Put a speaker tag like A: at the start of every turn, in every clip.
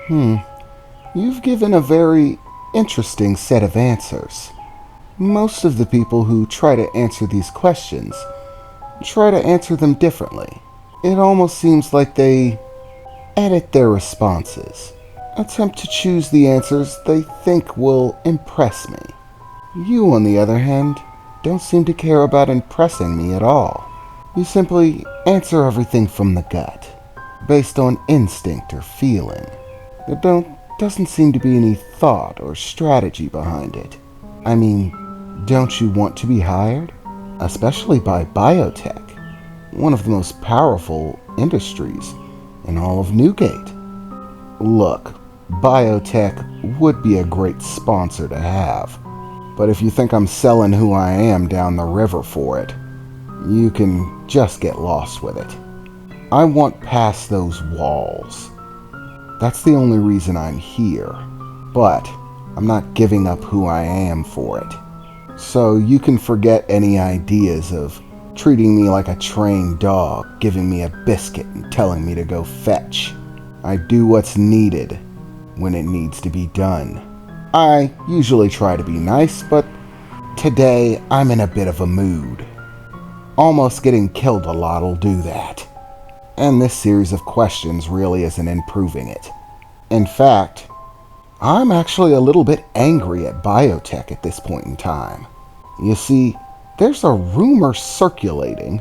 A: You've given a very interesting set of answers. Most of the people who try to answer these questions try to answer them differently. It almost seems like they edit their responses, attempt to choose the answers they think will impress me. You, on the other hand, don't seem to care about impressing me at all. You simply answer everything from the gut, based on instinct or feeling. Doesn't seem to be any thought or strategy behind it. I mean, don't you want to be hired? Especially by biotech, one of the most powerful industries in all of Newgate. Look, biotech would be a great sponsor to have, but if you think I'm selling who I am down the river for it, you can just get lost with it. I want past those walls. That's the only reason I'm here, but I'm not giving up who I am for it. So you can forget any ideas of treating me like a trained dog, giving me a biscuit and telling me to go fetch. I do what's needed when it needs to be done. I usually try to be nice, but today I'm in a bit of a mood. Almost getting killed a lot'll do that. And this series of questions really isn't improving it. In fact, I'm actually a little bit angry at biotech at this point in time. You see, there's a rumor circulating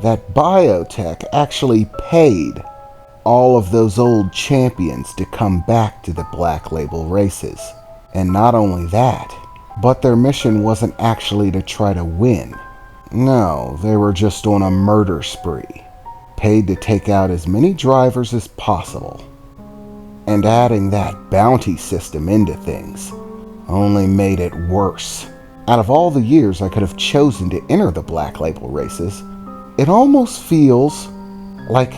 A: that biotech actually paid all of those old champions to come back to the Black Label races. And not only that, but their mission wasn't actually to try to win. No, they were just on a murder spree, paid to take out as many drivers as possible. And adding that bounty system into things only made it worse. Out of all the years I could have chosen to enter the Black Label races, it almost feels like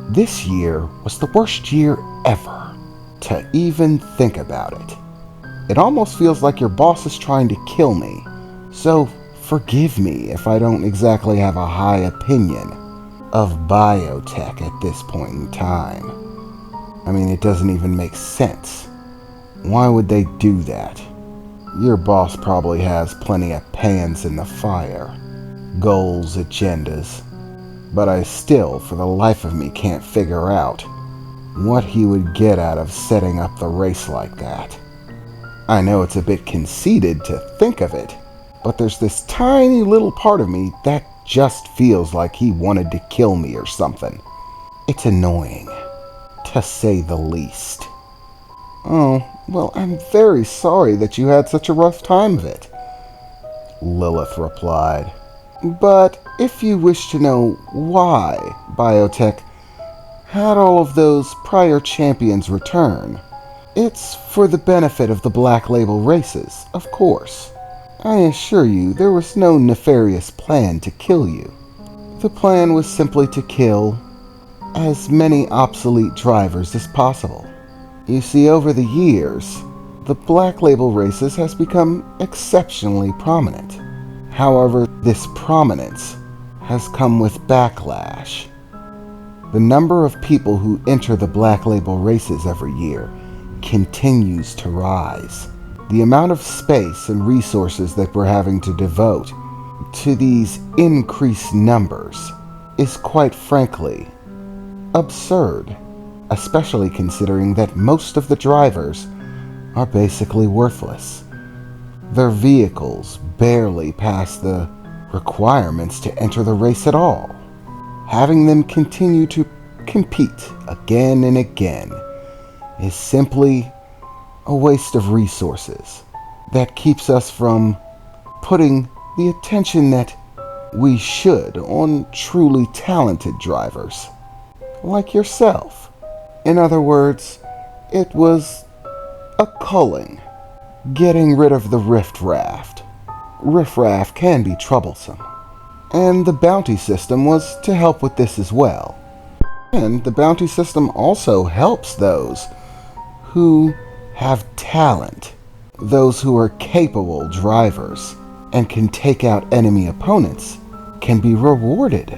A: this year was the worst year ever to even think about it. It almost feels like your boss is trying to kill me, so forgive me if I don't exactly have a high opinion of biotech at this point in time. I mean, it doesn't even make sense. Why would they do that? Your boss probably has plenty of pans in the fire, goals, agendas, but I still, for the life of me, can't figure out what he would get out of setting up the race like that. I know it's a bit conceited to think of it, but there's this tiny little part of me that just feels like he wanted to kill me or something. It's annoying, to say the least. Oh, well, I'm very sorry that you had such a rough time of it, Lilith replied. But if you wish to know why biotech had all of those prior champions return, it's for the benefit of the Black Label races, of course. I assure you there was no nefarious plan to kill you. The plan was simply to kill as many obsolete drivers as possible. You see, over the years, the Black Label races has become exceptionally prominent. However, this prominence has come with backlash. The number of people who enter the Black Label races every year continues to rise. The amount of space and resources that we're having to devote to these increased numbers is quite frankly absurd, especially considering that most of the drivers are basically worthless. Their vehicles barely pass the requirements to enter the race at all. Having them continue to compete again and again is simply a waste of resources that keeps us from putting the attention that we should on truly talented drivers, like yourself. In other words, it was a culling, getting rid of the riffraff. Riffraff can be troublesome, and the bounty system was to help with this as well. And the bounty system also helps those who have talent, those who are capable drivers and can take out enemy opponents can be rewarded,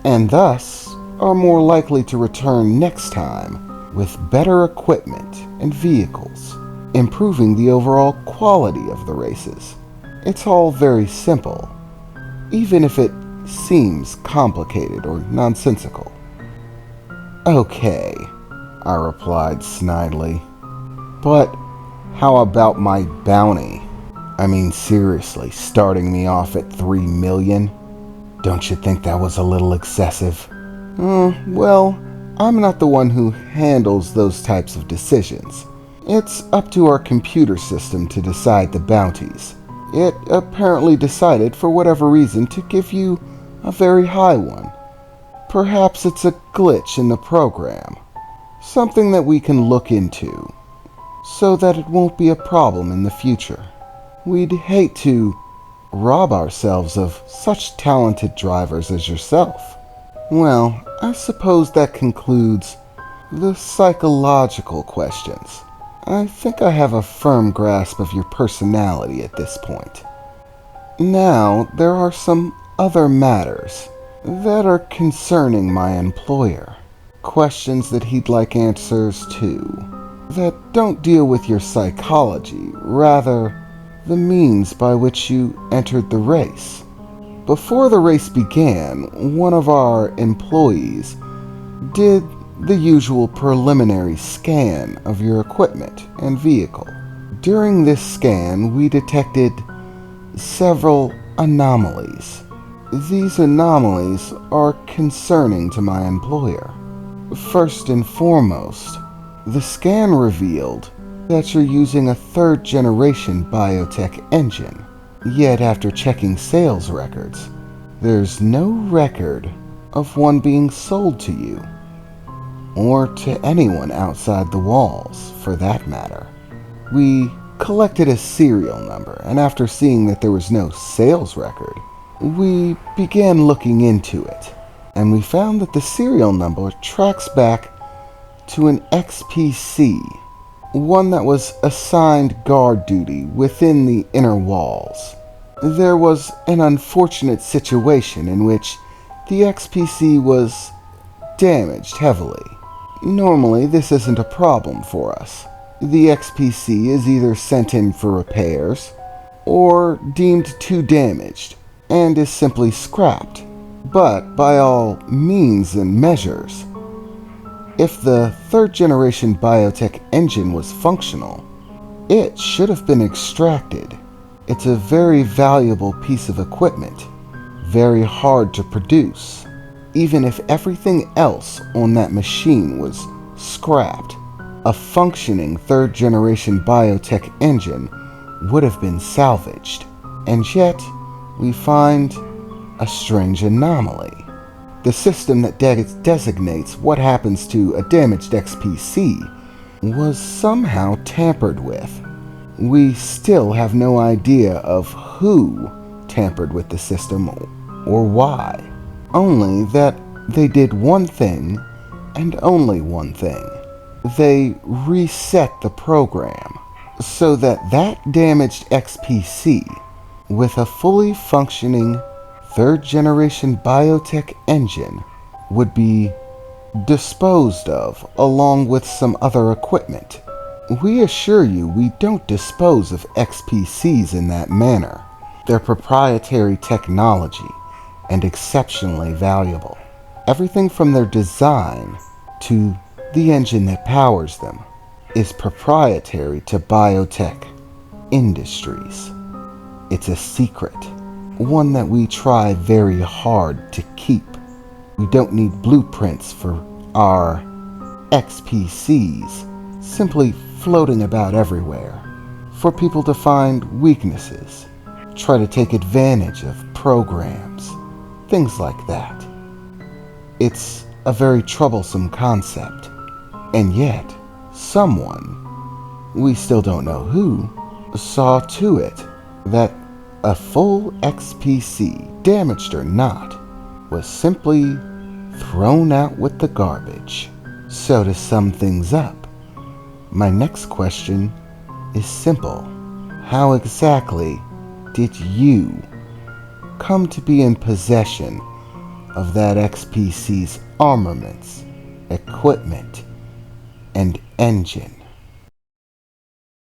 A: and thus are more likely to return next time with better equipment and vehicles, improving the overall quality of the races. It's all very simple, even if it seems complicated or nonsensical. Okay, I replied snidely. But how about my bounty? I mean, seriously, starting me off at 3 million? Don't you think that was a little excessive? Well, I'm not the one who handles those types of decisions. It's up to our computer system to decide the bounties. It apparently decided, for whatever reason, to give you a very high one. Perhaps it's a glitch in the program. Something that we can look into, so that it won't be a problem in the future. We'd hate to rob ourselves of such talented drivers as yourself. Well, I suppose that concludes the psychological questions. I think I have a firm grasp of your personality at this point. Now, there are some other matters that are concerning my employer. Questions that he'd like answers to, that don't deal with your psychology, rather the means by which you entered the race. Before the race began, one of our employees did the usual preliminary scan of your equipment and vehicle. During this scan, we detected several anomalies. These anomalies are concerning to my employer. First and foremost, the scan revealed that you're using a third-generation biotech engine. Yet after checking sales records, there's no record of one being sold to you, or to anyone outside the walls, for that matter. We collected a serial number, and after seeing that there was no sales record, we began looking into it, and we found that the serial number tracks back to an XPC, one that was assigned guard duty within the inner walls. There was an unfortunate situation in which the XPC was damaged heavily. Normally, this isn't a problem for us. The XPC is either sent in for repairs or deemed too damaged and is simply scrapped. But by all means and measures, if the third-generation biotech engine was functional, it should have been extracted. It's a very valuable piece of equipment, very hard to produce. Even if everything else on that machine was scrapped, a functioning third-generation biotech engine would have been salvaged. And yet, we find a strange anomaly. The system that designates what happens to a damaged XPC was somehow tampered with. We still have no idea of who tampered with the system or why. Only that they did one thing and only one thing. They reset the program so that that damaged XPC with a fully functioning third-generation biotech engine would be disposed of along with some other equipment. We assure you we don't dispose of XPCs in that manner. They're proprietary technology and exceptionally valuable. Everything from their design to the engine that powers them is proprietary to biotech industries. It's a secret, one that we try very hard to keep. We don't need blueprints for our XPCs simply floating about everywhere for people to find weaknesses, try to take advantage of programs, things like that. It's a very troublesome concept, and yet someone, we still don't know who, saw to it that a full XPC, damaged or not, was simply thrown out with the garbage. So to sum things up, my next question is simple. How exactly did you come to be in possession of that XPC's armaments, equipment, and engine.